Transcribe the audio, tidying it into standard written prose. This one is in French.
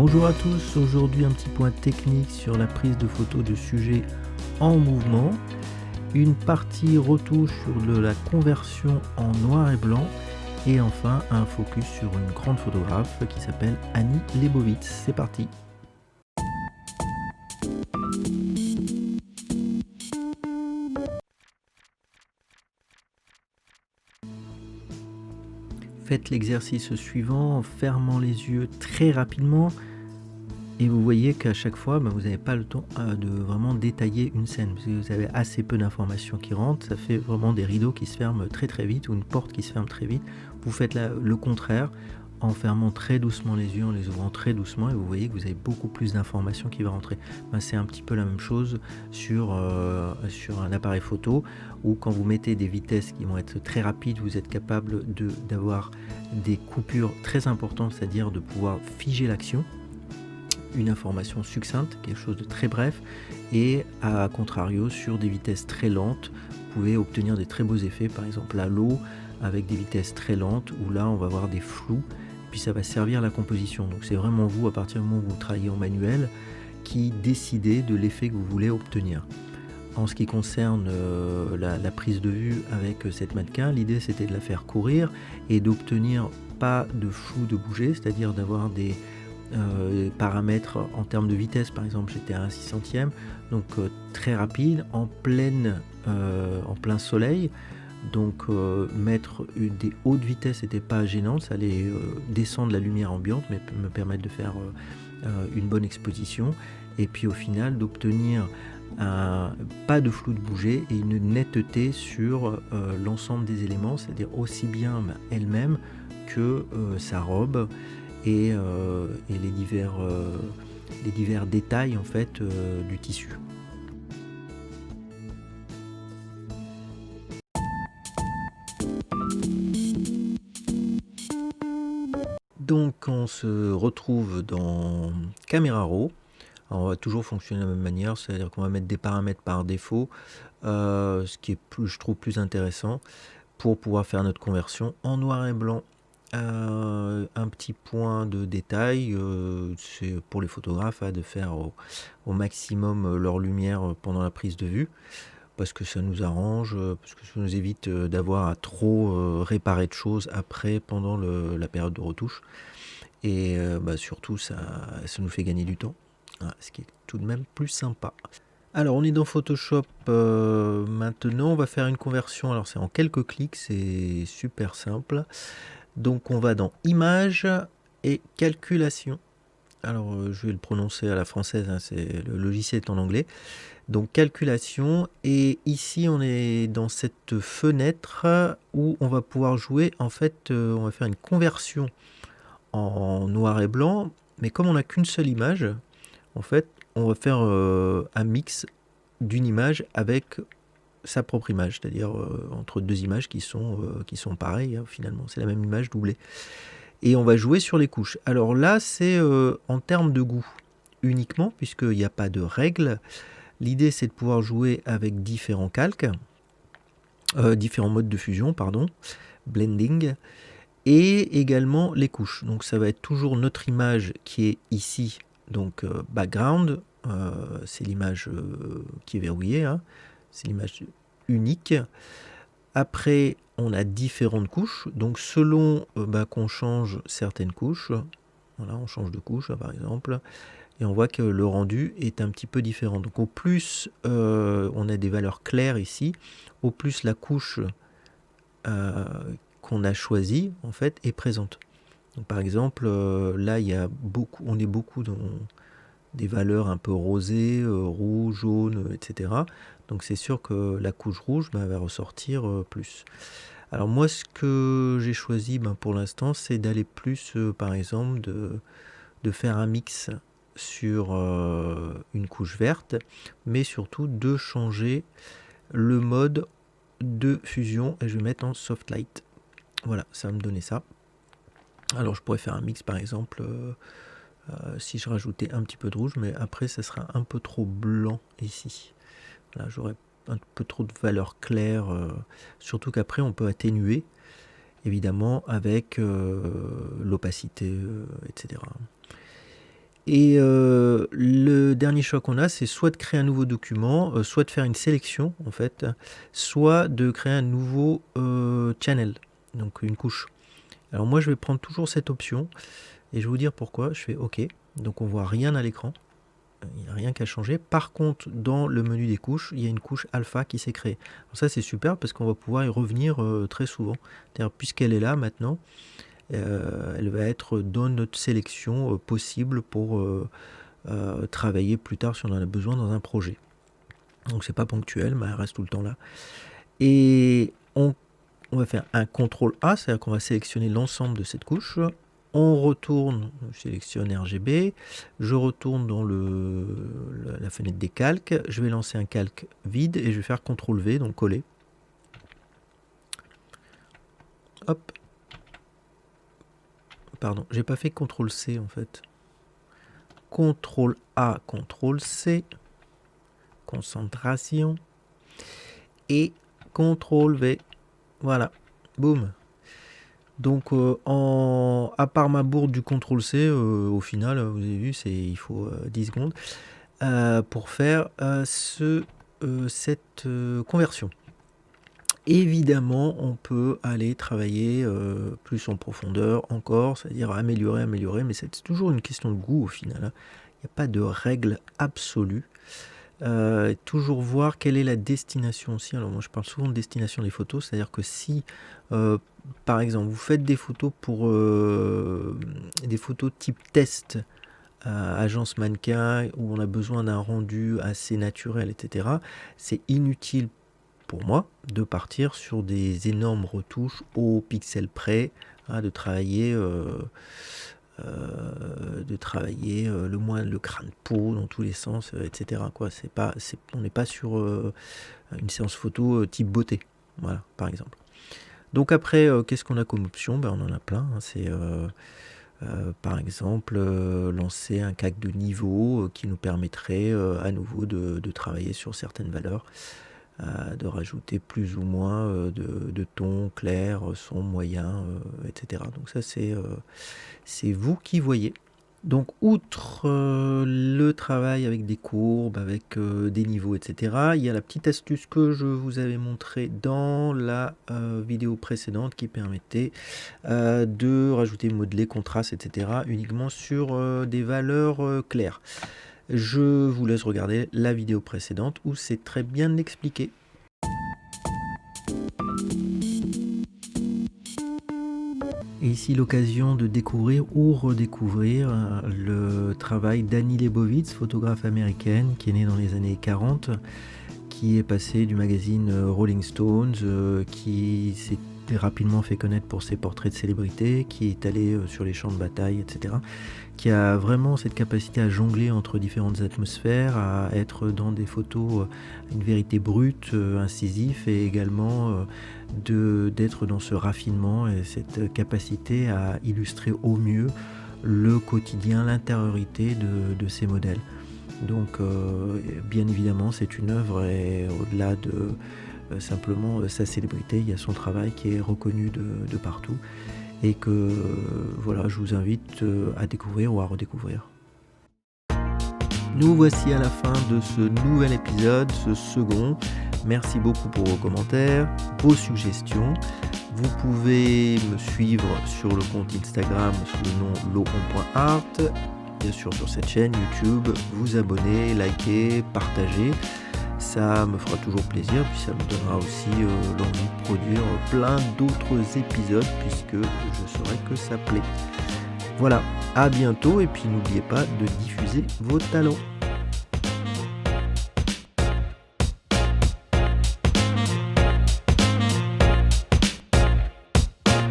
Bonjour à tous, aujourd'hui un petit point technique sur la prise de photos de sujets en mouvement, une partie retouche sur de la conversion en noir et blanc et enfin un focus sur une grande photographe qui s'appelle Annie Leibovitz. C'est parti. Faites l'exercice suivant en fermant les yeux très rapidement. Et vous voyez qu'à chaque fois, vous n'avez pas le temps de vraiment détailler une scène, parce que vous avez assez peu d'informations qui rentrent, ça fait vraiment des rideaux qui se ferment très très vite, ou une porte qui se ferme très vite. Vous faites le contraire, en fermant très doucement les yeux, en les ouvrant très doucement, et vous voyez que vous avez beaucoup plus d'informations qui vont rentrer. C'est un petit peu la même chose sur un appareil photo, où quand vous mettez des vitesses qui vont être très rapides, vous êtes capable d'avoir des coupures très importantes, c'est-à-dire de pouvoir figer l'action, une information succincte, quelque chose de très bref, et à contrario sur des vitesses très lentes, vous pouvez obtenir des très beaux effets, par exemple à l'eau avec des vitesses très lentes, où là on va avoir des flous, puis ça va servir la composition. Donc c'est vraiment vous, à partir du moment où vous travaillez en manuel, qui décidez de l'effet que vous voulez obtenir. En ce qui concerne la prise de vue avec cette mannequin, l'idée c'était de la faire courir et d'obtenir pas de flou de bouger, c'est-à-dire d'avoir des paramètres en termes de vitesse. Par exemple, j'étais à 1 600e, donc très rapide, en plein soleil, donc mettre des hautes vitesses n'était pas gênant, ça allait descendre la lumière ambiante, mais me permettre de faire une bonne exposition, et puis au final d'obtenir pas de flou de bouger et une netteté sur l'ensemble des éléments, c'est-à-dire aussi bien elle-même que sa robe, et les divers détails en fait du tissu. Donc on se retrouve dans Camera Raw. Alors, on va toujours fonctionner de la même manière, c'est-à-dire qu'on va mettre des paramètres par défaut, ce qui est je trouve plus intéressant pour pouvoir faire notre conversion en noir et blanc. Un petit point de détail, c'est pour les photographes de faire au maximum leur lumière pendant la prise de vue, parce que ça nous arrange, parce que ça nous évite d'avoir à trop réparer de choses après pendant la période de retouche, et surtout ça nous fait gagner du temps, ce qui est tout de même plus sympa. Alors on est dans Photoshop maintenant, on va faire une conversion, alors c'est en quelques clics, c'est super simple. Donc on va dans Images et Calculation. Alors je vais le prononcer à la française, le logiciel est en anglais. Donc Calculation, et ici on est dans cette fenêtre où on va pouvoir jouer, en fait on va faire une conversion en noir et blanc, mais comme on n'a qu'une seule image, en fait on va faire un mix d'une image avec sa propre image, c'est-à-dire entre deux images qui sont pareilles, finalement, c'est la même image doublée. Et on va jouer sur les couches. Alors là, c'est en termes de goût uniquement, puisqu'il n'y a pas de règles. L'idée, c'est de pouvoir jouer avec différents calques, différents modes de fusion, blending, et également les couches. Donc ça va être toujours notre image qui est ici, donc background, c'est l'image qui est verrouillée, c'est l'image unique. Après, on a différentes couches, donc selon qu'on change certaines couches, voilà, on change de couche par exemple, et on voit que le rendu est un petit peu différent. Donc au plus on a des valeurs claires ici, au plus la couche qu'on a choisie en fait est présente. Donc, par exemple, là on est beaucoup dans des valeurs un peu rosées, rouge, jaune, etc. Donc c'est sûr que la couche rouge va ressortir plus. Alors moi, ce que j'ai choisi pour l'instant, c'est d'aller plus, par exemple, de faire un mix sur une couche verte, mais surtout de changer le mode de fusion, et je vais mettre en soft light. Voilà, ça va me donner ça. Alors je pourrais faire un mix par exemple si je rajoutais un petit peu de rouge, mais après ça sera un peu trop blanc ici. Là j'aurais un peu trop de valeur claire, surtout qu'après on peut atténuer évidemment avec l'opacité, etc. Et le dernier choix qu'on a, c'est soit de créer un nouveau document, soit de faire une sélection en fait, soit de créer un nouveau channel, donc une couche. Alors moi je vais prendre toujours cette option et je vais vous dire pourquoi. Je fais OK, donc on voit rien à l'écran, il n'y a rien qu'à changer. Par contre, dans le menu des couches, il y a une couche alpha qui s'est créée. Alors ça c'est super parce qu'on va pouvoir y revenir très souvent. C'est-à-dire, puisqu'elle est là maintenant, elle va être dans notre sélection possible pour travailler plus tard si on en a besoin dans un projet. Donc c'est pas ponctuel, mais elle reste tout le temps là. Et on va faire un CTRL A, c'est-à-dire qu'on va sélectionner l'ensemble de cette couche. On retourne, je sélectionne RGB, je retourne dans la fenêtre des calques, je vais lancer un calque vide et je vais faire CTRL V, donc coller. Hop. Pardon, j'ai pas fait CTRL C en fait. CTRL A, CTRL C, concentration, et CTRL V. Voilà, boum. Donc à part ma bourde du CTRL C, au final, vous avez vu, il faut 10 secondes pour faire cette conversion. Évidemment, on peut aller travailler plus en profondeur encore, c'est-à-dire améliorer, mais c'est toujours une question de goût au final. Il n'y a pas de règle absolue. Toujours voir quelle est la destination aussi. Alors moi je parle souvent de destination des photos, c'est-à-dire que si par exemple vous faites des photos pour des photos type test, agence mannequin, où on a besoin d'un rendu assez naturel, etc., c'est inutile pour moi de partir sur des énormes retouches au pixel près, de travailler le crâne peau dans tous les sens, etc. On n'est pas sur une séance photo type beauté, voilà, par exemple. Donc après, qu'est-ce qu'on a comme option? On en a plein. C'est par exemple lancer un calque de niveau qui nous permettrait à nouveau de travailler sur certaines valeurs, de rajouter plus ou moins de tons clairs, sombres, moyens, etc. Donc ça c'est vous qui voyez. Donc outre le travail avec des courbes, avec des niveaux, etc., il y a la petite astuce que je vous avais montrée dans la vidéo précédente qui permettait de rajouter modelé, contraste, etc., uniquement sur des valeurs claires. Je vous laisse regarder la vidéo précédente où c'est très bien expliqué. Et ici l'occasion de découvrir ou redécouvrir le travail d'Annie Leibovitz, photographe américaine qui est née dans les années 40, qui est passée du magazine Rolling Stones, qui s'est rapidement fait connaître pour ses portraits de célébrités, qui est allée sur les champs de bataille, etc., qui a vraiment cette capacité à jongler entre différentes atmosphères, à être dans des photos une vérité brute, incisif, et également d'être dans ce raffinement et cette capacité à illustrer au mieux le quotidien, l'intériorité de ces modèles. Donc bien évidemment c'est une œuvre, et au-delà de simplement sa célébrité, il y a son travail qui est reconnu de partout, et que voilà, je vous invite à découvrir ou à redécouvrir. Nous voici à la fin de ce nouvel épisode, ce second. Merci beaucoup pour vos commentaires, vos suggestions. Vous pouvez me suivre sur le compte Instagram sous le nom loon.art, bien sûr sur cette chaîne YouTube, vous abonner, liker, partager. Ça me fera toujours plaisir, puis ça me donnera aussi l'envie de produire plein d'autres épisodes, puisque je saurai que ça plaît. Voilà, à bientôt, et puis n'oubliez pas de diffuser vos talents.